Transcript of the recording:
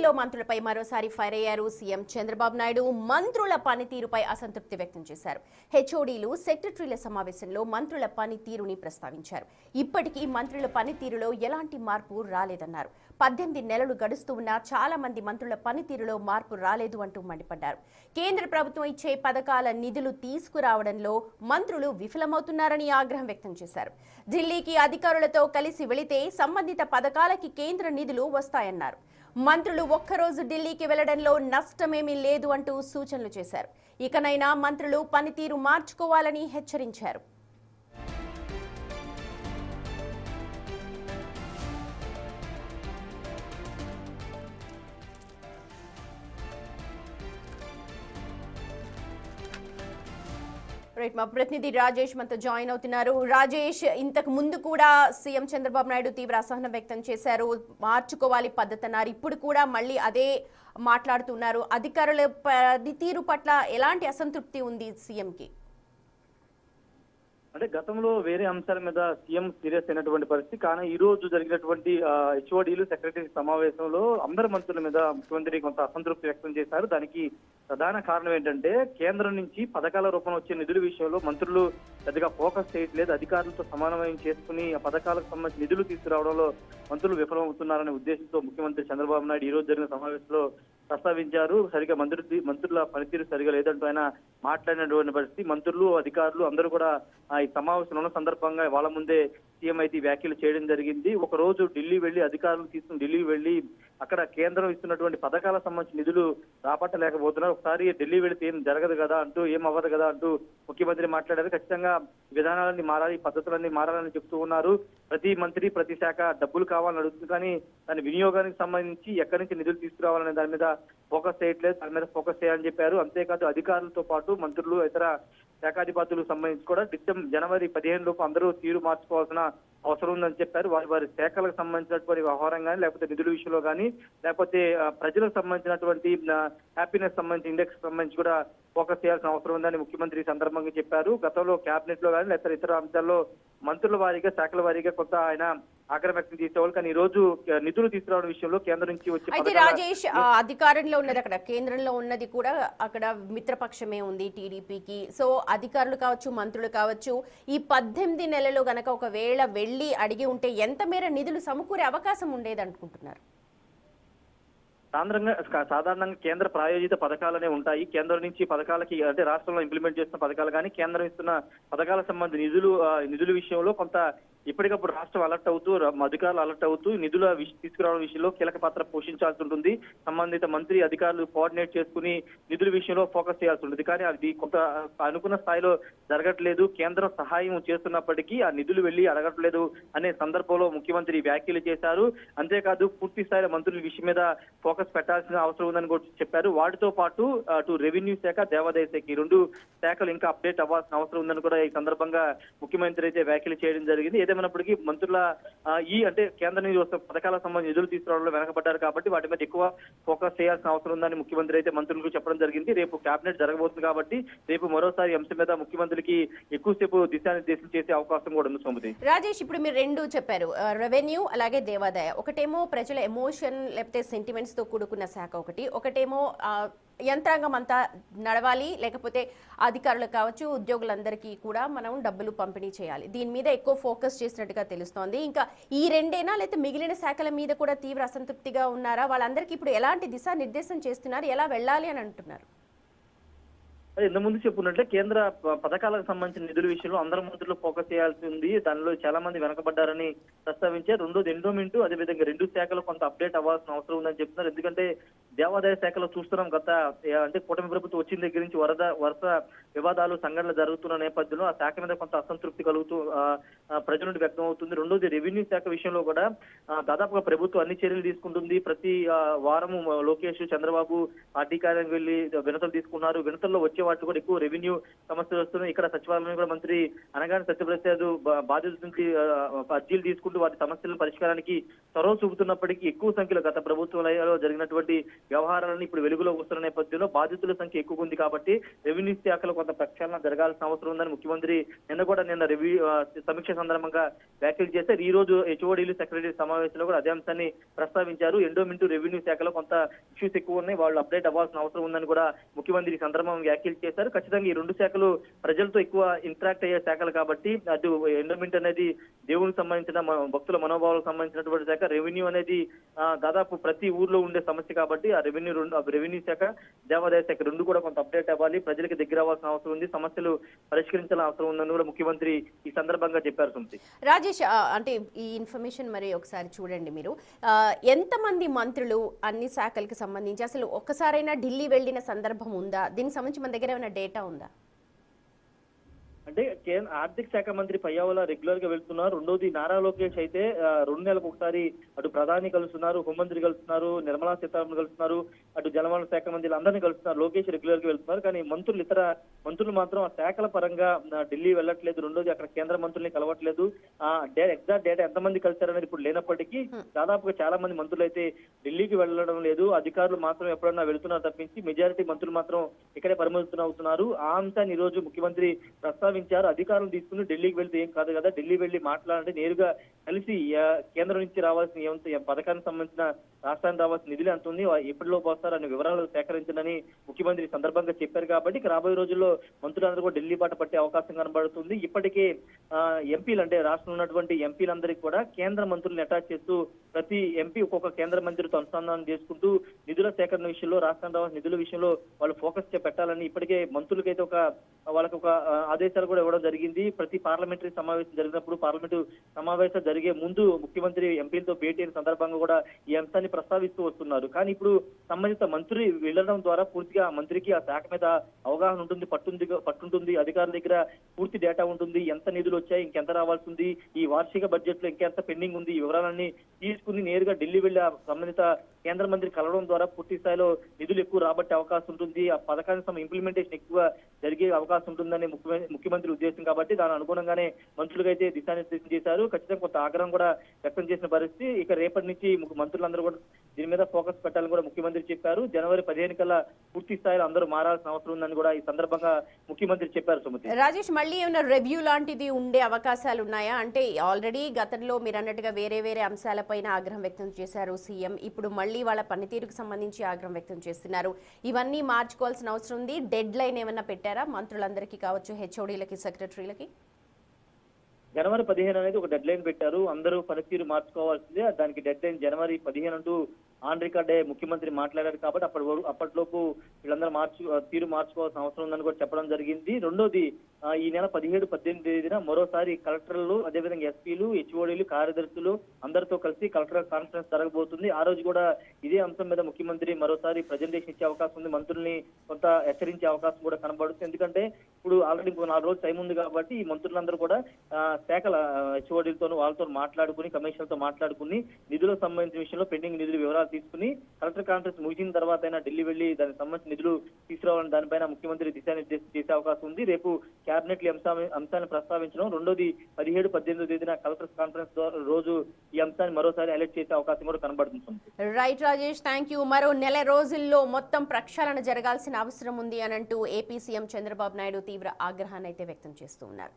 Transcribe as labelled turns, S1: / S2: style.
S1: ఏపీలో మంత్రులపై మరోసారి ఫైర్ అయ్యారు సీఎం చంద్రబాబు నాయుడు. మంత్రుల పనితీరుపై అసంతృప్తి వ్యక్తం చేశారు. హెచ్ఓడీలు సెక్రటరీల సమావేశంలో మంత్రుల పనితీరుని ప్రస్తావించారు. ఇప్పటికీ మంత్రుల పనితీరులో ఎలాంటి మార్పు రాలేదన్నారు. 18 నెలలు గడుస్తూ ఉన్నా చాలా మంది మంత్రుల పనితీరులో మార్పు రాలేదు అంటూ మండిపడ్డారు. కేంద్ర ప్రభుత్వం ఇచ్చే పథకాల నిధులు తీసుకురావడంలో మంత్రులు విఫలమవుతున్నారని ఆగ్రహం వ్యక్తం చేశారు. ఢిల్లీకి అధికారులతో కలిసి వెళితే సంబంధిత పథకాలకి కేంద్ర నిధులు వస్తాయన్నారు. మంత్రులు ఒక్కరోజు ఢిల్లీకి వెళ్లడంలో నష్టమేమీ లేదు అంటూ సూచనలు చేశారు. ఇకనైనా మంత్రులు పనితీరు మార్చుకోవాలని హెచ్చరించారు. రైట్, మా ప్రతినిధి రాజేష్ మనతో జాయిన్ అవుతున్నారు. రాజేష్, ఇంతకు ముందు కూడా సీఎం చంద్రబాబు నాయుడు తీవ్ర అసహనం వ్యక్తం చేశారు. మార్చుకోవాలి పద్ధతి అన్నారు. ఇప్పుడు కూడా మళ్ళీ అదే మాట్లాడుతున్నారు. అధికారుల పనితీరు పట్ల ఎలాంటి అసంతృప్తి ఉంది సీఎంకి?
S2: అంటే గతంలో వేరే అంశాల మీద సీఎం సీరియస్ అయినటువంటి పరిస్థితి, కానీ ఈ రోజు జరిగినటువంటి హెచ్ఓడీలు సెక్రటరీ సమావేశంలో అందరి మంత్రుల మీద ముఖ్యమంత్రి కొంత అసంతృప్తి వ్యక్తం చేశారు. దానికి ప్రధాన కారణం ఏంటంటే కేంద్రం నుంచి పథకాల రూపంలో వచ్చే నిధుల విషయంలో మంత్రులు పెద్దగా ఫోకస్ చేయట్లేదు. అధికారులతో సమన్వయం చేసుకుని ఆ పథకాలకు సంబంధించి నిధులు తీసుకురావడంలో మంత్రులు విఫలమవుతున్నారనే ఉద్దేశంతో ముఖ్యమంత్రి చంద్రబాబు నాయుడు ఈ రోజు జరిగిన సమావేశంలో ప్రస్తావించారు. సరిగా మంత్రుల పనితీరు సరిగా లేదంటూ ఆయన మాట్లాడినటువంటి పరిస్థితి. మంత్రులు, అధికారులు అందరూ కూడా ఈ సమావేశంలో ఉన్న సందర్భంగా వాళ్ళ ముందే సీఎం అయితే వ్యాఖ్యలు చేయడం జరిగింది. ఒక రోజు ఢిల్లీ వెళ్లి అధికారులు తీసుకుని ఢిల్లీ వెళ్లి అక్కడ కేంద్రం ఇస్తున్నటువంటి పథకాలకు సంబంధించి నిధులు రాబట్టలేకపోతున్నారు. ఒకసారి ఢిల్లీ వెళితే ఏం జరగదు కదా అంటూ, ఏం అవ్వదు కదా అంటూ ముఖ్యమంత్రి మాట్లాడారు. ఖచ్చితంగా విధానాలన్నీ మారాలి, పద్ధతులన్నీ మారాలని చెప్తూ ఉన్నారు. ప్రతి మంత్రి, ప్రతి శాఖ డబ్బులు కావాలని అడుగుతుంది, కానీ దాని వినియోగానికి సంబంధించి ఎక్కడి నుంచి నిధులు తీసుకురావాలనే దాని మీద ఫోకస్ చేయట్లేదు. దాని మీద ఫోకస్ చేయాలని చెప్పారు. అంతేకాదు అధికారులతో పాటు మంత్రులు, ఇతర శాఖాధిపతులకు సంబంధించి కూడా జనవరి 15 లోపు అందరూ తీరు మార్చుకోవాల్సిన అవసరం ఉందని చెప్పారు. వారి శాఖలకు సంబంధించినటువంటి వ్యవహారం కానీ, లేకపోతే నిధుల విషయంలో కానీ, లేకపోతే ప్రజలకు సంబంధించినటువంటి హ్యాపీనెస్ సంబంధించి ఇండెక్స్ సంబంధించి కూడా ఫోకస్ చేయాల్సిన అవసరం ఉందని ముఖ్యమంత్రి ఈ సందర్భంగా చెప్పారు. గతంలో కేబినెట్ లో కానీ లేకపోతే ఇతర అంశాల్లో మంత్రుల వారీగా, శాఖల వారీగా కొంత ఆయన ఆగ్రహం వ్యక్తం చేసేవాళ్ళు. కానీ ఈ రోజు నిధులు తీసుకురావడం విషయంలో కేంద్రం నుంచి వచ్చి
S1: అయితే రాజేష్, అధికారంలో ఉన్నది అక్కడ, కేంద్రంలో ఉన్నది కూడా అక్కడ మిత్రపక్షమే ఉంది టీడీపీకి. సో అధికారులు కావచ్చు, మంత్రులు కావచ్చు, ఈ 18 నెలలు గనక ఒకవేళ వెళ్ళి అడిగి ఉంటే ఎంత మేర నిధులు సమకూరే అవకాశం ఉండేది అనుకుంటున్నారు?
S2: సాధారణంగా కేంద్ర ప్రాయోజిత పథకాలనే ఉంటాయి. కేంద్రం నుంచి పథకాలకి, అంటే రాష్ట్రంలో ఇంప్లిమెంట్ చేస్తున్న పథకాలు కానీ, కేంద్రం ఇస్తున్న పథకాలకు సంబంధించి నిధుల విషయంలో కొంత ఇప్పటికప్పుడు రాష్ట్రం అలర్ట్ అవుతూ, అధికారులు అలర్ట్ అవుతూ నిధుల తీసుకురావడం విషయంలో కీలక పాత్ర పోషించాల్సి ఉంటుంది. సంబంధిత మంత్రి, అధికారులు కోఆర్డినేట్ చేసుకుని నిధుల విషయంలో ఫోకస్ చేయాల్సి ఉంటుంది. కానీ అది కొంత అనుకున్న స్థాయిలో జరగట్లేదు. కేంద్రం సహాయం చేస్తున్నప్పటికీ ఆ నిధులు వెళ్లి అడగట్లేదు అనే సందర్భంలో ముఖ్యమంత్రి వ్యాఖ్యలు చేశారు. అంతేకాదు పూర్తి స్థాయిలో మంత్రుల విషయం మీద ఫోకస్ పెట్టాల్సిన అవసరం ఉందని కూడా చెప్పారు. వాటితో పాటు అటు రెవెన్యూ శాఖ, దేవాదాయ శాఖ, ఈ 2 శాఖలు ఇంకా అప్డేట్ అవ్వాల్సిన అవసరం ఉందని కూడా ఈ సందర్భంగా ముఖ్యమంత్రి అయితే వ్యాఖ్యలు చేయడం జరిగింది. ఏదేమైనప్పటికీ మంత్రుల అంటే కేంద్ర పథకాలకు సంబంధించి నిధులు తీసుకురావడంలో వెనకబడ్డారు కాబట్టి వాటి మీద ఎక్కువ ఫోకస్ చేయాల్సిన అవసరం ఉందని ముఖ్యమంత్రి అయితే మంత్రులకు చెప్పడం జరిగింది. రేపు కేబినెట్ జరగబోతుంది కాబట్టి రేపు మరోసారి అంశం మీద ముఖ్యమంత్రికి ఎక్కువసేపు దిశానిర్దేశం చేసే అవకాశం కూడా ఉంది. సోమతి,
S1: రాజేష్, ఇప్పుడు మీరు 2 చెప్పారు, రెవెన్యూ అలాగే దేవాదాయ. ఒకటేమో ప్రజల ఎమోషన్ లేకపోతే సెంటిమెంట్స్ తో కూడుకున్న శాఖ, ఒకటేమో యంత్రాంగం అంతా నడవాలి, లేకపోతే అధికారులు కావచ్చు, ఉద్యోగులందరికీ కూడా మనం డబ్బులు పంపిణీ చేయాలి. దీని మీద ఎక్కువ ఫోకస్ చేసినట్టుగా తెలుస్తోంది. ఇంకా ఈ 2ఏనా, లేకపోతే మిగిలిన శాఖల మీద కూడా తీవ్ర అసంతృప్తిగా ఉన్నారా? వాళ్ళందరికీ ఇప్పుడు ఎలాంటి దిశానిర్దేశం చేస్తున్నారు, ఎలా వెళ్ళాలి అని అంటున్నారు?
S2: ఇంతకుముందు చెప్పుకున్నట్లే కేంద్ర పథకాలకు సంబంధించిన నిధుల విషయంలో అందరు మంత్రులు ఫోకస్ చేయాల్సి ఉంది. దానిలో చాలా మంది వెనకబడ్డారని ప్రస్తావించారు. రెండోది ఎండోమెంట్, అదేవిధంగా 2 శాఖలు కొంత అప్డేట్ అవ్వాల్సిన అవసరం ఉందని చెప్తున్నారు. ఎందుకంటే దేవాదాయ శాఖలో చూస్తున్నాం, అంటే కూటమి ప్రభుత్వం వచ్చిన దగ్గర నుంచి వరుస వివాదాలు, సంఘటనలు జరుగుతున్న నేపథ్యంలో ఆ శాఖ మీద కొంత అసంతృప్తి కలుగుతూ ప్రజల నుండి వ్యక్తం అవుతుంది. రెండోది రెవెన్యూ శాఖ విషయంలో కూడా దాదాపుగా ప్రభుత్వం అన్ని చర్యలు తీసుకుంటుంది. ప్రతి వారము లోకేష్, చంద్రబాబు పార్టీ కార్యాలయం వెళ్లి వినతులు తీసుకున్నారు. వినతుల్లో వచ్చే వాటి కూడా ఎక్కువ రెవెన్యూ సమస్యలు వస్తున్నాయి. ఇక్కడ సచివాలయం కూడా మంత్రి అనగానే సత్యప్రసాద్ బాధ్యత నుంచి అర్జీలు తీసుకుంటూ వాటి సమస్యల పరిష్కారానికి చొరవ చూపుతున్నప్పటికీ ఎక్కువ సంఖ్యలో గత ప్రభుత్వంలో జరిగినటువంటి వ్యవహారాలను ఇప్పుడు వెలుగులో వస్తున్న నేపథ్యంలో బాధితుల సంఖ్య ఎక్కువ ఉంది కాబట్టి రెవెన్యూ శాఖలో కొంత ప్రక్షాళన జరగాల్సిన అవసరం ఉందని ముఖ్యమంత్రి నిన్న సమీక్ష సందర్భంగా వ్యాఖ్యలు చేశారు. ఈ రోజు హెచ్ఓడీలు సెక్రటరీ సమావేశంలో కూడా అదే అంశాన్ని ప్రస్తావించారు. ఎండోమెంట్ రెవెన్యూ శాఖలో కొంత ఇష్యూస్ ఎక్కువ ఉన్నాయి, వాళ్ళు అప్డేట్ అవ్వాల్సిన అవసరం ఉందని కూడా ముఖ్యమంత్రి ఈ సందర్భంగా వ్యాఖ్యలు చేశారు. ఖచ్చితంగా ఈ రెండు శాఖలు ప్రజలతో ఎక్కువ ఇంటరాక్ట్ అయ్యే శాఖలు కాబట్టి అటు ఎండోమెంట్ అనేది దేవునికి సంబంధించిన భక్తుల మనోభావాలకు సంబంధించినటువంటి శాఖ, రెవెన్యూ అనేది దాదాపు ప్రతి ఊర్లో ఉండే సమస్య కాబట్టి ఆ రెవెన్యూ శాఖ, దేవాదాయ శాఖ రెండు కూడా కొంత అప్డేట్ అవ్వాలి, ప్రజలకు దగ్గర అవ్వాల్సిన అవసరం ఉంది, సమస్యలు పరిష్కరించాల్సిన అవసరం ఉందని కూడా ముఖ్యమంత్రి ఈ సందర్భంగా చెప్పారు. సుమతి,
S1: రాజేష్, అంటే ఈ ఇన్ఫర్మేషన్ మరి ఒకసారి చూడండి మీరు. ఎంతమంది మంత్రులు అన్ని శాఖలకు సంబంధించి అసలు ఒక్కసారైనా ఢిల్లీ వెళ్ళిన సందర్భం ఉందా? దీనికి సంబంధించి మన దగ్గర ఏమైనా డేటా ఉందా?
S2: అంటే ఆర్థిక శాఖ మంత్రి పయ్యావుల రెగ్యులర్ గా వెళ్తున్నారు. రెండోది నారా లోకేష్ అయితే 2 నెలలకు ఒకసారి అటు ప్రధాని కలుస్తున్నారు, హోంమంత్రి కలుస్తున్నారు, నిర్మలా సీతారామన్ కలుస్తున్నారు, అటు జలవనరుల శాఖ మంత్రులు అందరినీ కలుస్తున్నారు. లోకేష్ రెగ్యులర్ గా వెళ్తున్నారు, కానీ ఇతర మంత్రులు మాత్రం ఆ శాఖల పరంగా ఢిల్లీ వెళ్ళట్లేదు. రెండోది అక్కడ కేంద్ర మంత్రుల్ని కలవట్లేదు. ఎగ్జాక్ట్ డేటా ఎంతమంది కలిశారనేది ఇప్పుడు లేనప్పటికీ దాదాపుగా చాలా మంది మంత్రులు అయితే ఢిల్లీకి వెళ్ళడం లేదు. అధికారులు మాత్రం ఎప్పుడన్నా వెళ్తున్నారు తప్పించి మెజారిటీ మంత్రులు మాత్రం ఇక్కడే పరిమితమవుతున్నారు. ఆ అంశాన్ని ఈ రోజు ముఖ్యమంత్రి ప్రస్తావించారు. అధికారులు తీసుకుని ఢిల్లీకి వెళ్తే ఏం కాదు కదా, ఢిల్లీ వెళ్లి మాట్లాడంటే నేరుగా కలిసి కేంద్రం నుంచి రావాల్సిన పథకానికి సంబంధించిన రాష్ట్రానికి రావాల్సిన నిధులు ఎంత ఉంది, ఎప్పటిలోపు వస్తారు అనే వివరాలు సేకరించదని ముఖ్యమంత్రి సందర్భంగా చెప్పారు. కాబట్టి రాబోయే రోజుల్లో మంత్రులందరూ కూడా ఢిల్లీ బాట పట్టే అవకాశం కనబడుతుంది. ఇప్పటికే ఎంపీలు అంటే రాష్ట్రంలో ఉన్నటువంటి ఎంపీలందరికీ కూడా కేంద్ర మంత్రులను అటాచ్ చేస్తూ ప్రతి ఎంపీ ఒక్కొక్క కేంద్ర మంత్రితో అనుసంధానం చేసుకుంటూ నిధుల సేకరణ విషయంలో, రాష్ట్రానికి రావాల్సిన నిధుల విషయంలో వాళ్ళు ఫోకస్ పెట్టాలని ఇప్పటికే మంత్రులకైతే వాళ్ళకి ఒక ఆదేశాలు కూడా ఇవ్వడం జరిగింది. ప్రతి పార్లమెంటరీ సమావేశం జరిగినప్పుడు, పార్లమెంటు సమావేశం జరిగే ముందు ముఖ్యమంత్రి ఎంపీలతో భేటీ అయిన సందర్భంగా కూడా ఈ అంశాన్ని ప్రస్తావిస్తూ వస్తున్నారు. కానీ ఇప్పుడు సంబంధిత మంత్రి వెళ్లడం ద్వారా పూర్తిగా ఆ మంత్రికి ఆ శాఖ మీద అవగాహన ఉంటుంది, పట్టుంటుంది, అధికారుల దగ్గర పూర్తి డేటా ఉంటుంది, ఎంత నిధులు వచ్చాయి, ఇంకెంత రావాల్సి ఉంది, ఈ వార్షిక బడ్జెట్ లో ఇంకెంత పెండింగ్ ఉంది, ఈ వివరాలన్నీ తీసుకుని నేరుగా ఢిల్లీ వెళ్లి ఆ సంబంధిత కేంద్ర మంత్రి కలవడం ద్వారా పూర్తి స్థాయిలో నిధులు ఎక్కువ రాబట్టే అవకాశం ఉంటుంది, ఆ పథకానికి ఇంప్లిమెంటేషన్ ఎక్కువ జరిగే అవకాశం ఉంటుందని ముఖ్యమంత్రి ఉద్దేశం. కాబట్టి దాని అనుగుణంగానే మంత్రులకు అయితే దిశానిర్దేశం చేశారు. ఖచ్చితంగా కొంత ఆగ్రహం కూడా వ్యక్తం చేసిన పరిస్థితి. ఇక రేపటి నుంచి మంత్రులందరూ కూడా దీని మీద ఫోకస్ పెట్టాలని కూడా ముఖ్యమంత్రి చెప్పారు. జనవరి 15 కల్లా పూర్తి స్థాయిలో అందరూ మారాల్సిన అవసరం ఉందని కూడా ఈ సందర్భంగా ముఖ్యమంత్రి చెప్పారు. సుమతి,
S1: రాజేష్, మళ్ళీ ఏమైనా రివ్యూ లాంటిది ఉండే అవకాశాలు ఉన్నాయా? అంటే ఆల్రెడీ గతంలో మీరు అన్నట్టుగా వేరే అంశాలపైన ఆగ్రహం వ్యక్తం చేశారు సీఎం, ఇప్పుడు మళ్ళీ వాళ్ళ పనితీరుకు సంబంధించి ఆగ్రహం వ్యక్తం చేస్తున్నారు. ఇవన్నీ మార్చుకోవాల్సిన అవసరం ఉంది. డెడ్ లైన్ ఏమన్నా పెట్టారా మంత్రులందరికీ కావచ్చు, హెచ్ఓడీలకి, సెక్రటరీలకి?
S2: జనవరి 15 అనేది ఒక డెడ్ లైన్ పెట్టారు. అందరూ పనితీరు మార్చుకోవాల్సిందే. దానికి డెడ్ లైన్ జనవరి 15 అంటూ ఆన్ రికార్డే ముఖ్యమంత్రి మాట్లాడారు. కాబట్టి అప్పటిలోపు వీళ్ళందరూ తీరు మార్చుకోవాల్సిన అవసరం ఉందని కూడా చెప్పడం జరిగింది. రెండోది, ఈ నెల 17, 18 తేదీన మరోసారి కలెక్టర్లు, అదేవిధంగా ఎస్పీలు, హెచ్ఓడీలు, కార్యదర్శులు అందరితో కలిసి కలెక్టర్ కాన్ఫరెన్స్ జరగబోతుంది. ఆ రోజు కూడా ఇదే అంశం మీద ముఖ్యమంత్రి మరోసారి ప్రజెంటేషన్ ఇచ్చే అవకాశం ఉంది. మంత్రుల్ని కొంత హెచ్చరించే అవకాశం కూడా కనబడుతుంది. ఎందుకంటే ఇప్పుడు ఆల్రెడీ ఇంకో 4 రోజులు టైం ఉంది కాబట్టి ఈ మంత్రులందరూ కూడా శాఖల హెచ్ఓడీలతో వాళ్ళతో మాట్లాడుకుని, కమిషనర్తో మాట్లాడుకుని నిధులకు సంబంధించిన విషయంలో పెండింగ్ నిధుల వివరాలు తీసుకుని కలెక్టర్ కాన్ఫరెన్స్ ముగిసిన తర్వాత అయినా ఢిల్లీ వెళ్లి దానికి సంబంధించిన నిధులు తీసుకురావాలని దానిపైన ముఖ్యమంత్రి దిశానిర్దేశం చేసే అవకాశం ఉంది. రేపు కేబినెట్ అంశాన్ని ప్రస్తావించడం, రెండోది 17, 18 తేదీన కలెక్టర్ కాన్ఫరెన్స్ రోజు ఈ అంశాన్ని మరోసారి హైలైట్ చేసే అవకాశం కూడా కనబడుతుంది.
S1: Right Rajesh, thank you. మరో నెల రోజుల్లో మొత్తం ప్రక్షాళన జరగాల్సిన అవసరం ఉంది అని అంటూ ఏపీ సీఎం చంద్రబాబు నాయుడు తీవ్ర ఆగ్రహాన్ని అయితే వ్యక్తం చేస్తూ ఉన్నారు.